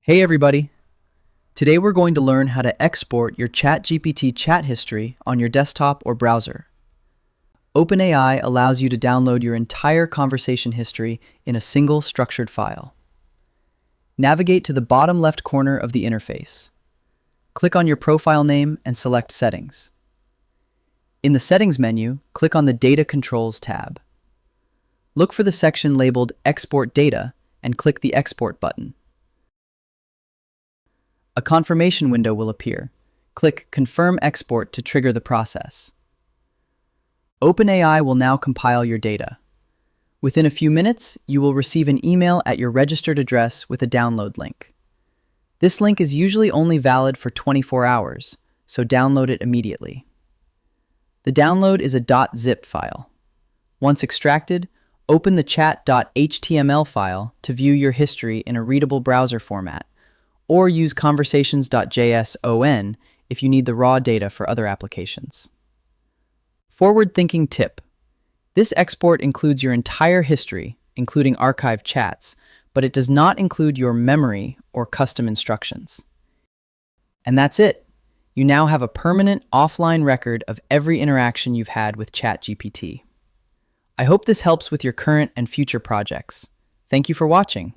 Hey everybody! Today we're going to learn how to export your ChatGPT chat history on your desktop or browser. OpenAI allows you to download your entire conversation history in a single structured file. Navigate to the bottom left corner of the interface. Click on your profile name and select Settings. In the Settings menu, click on the Data Controls tab. Look for the section labeled Export Data and click the Export button. A confirmation window will appear. Click Confirm Export to trigger the process. OpenAI will now compile your data. Within a few minutes, you will receive an email at your registered address with a download link. This link is usually only valid for 24 hours, so download it immediately. The download is a .zip file. Once extracted, open the chat.html file to view your history in a readable browser format, or use conversations.json if you need the raw data for other applications. Forward-thinking tip. This export includes your entire history, including archived chats, but it does not include your memory or custom instructions. And that's it. You now have a permanent offline record of every interaction you've had with ChatGPT. I hope this helps with your current and future projects. Thank you for watching.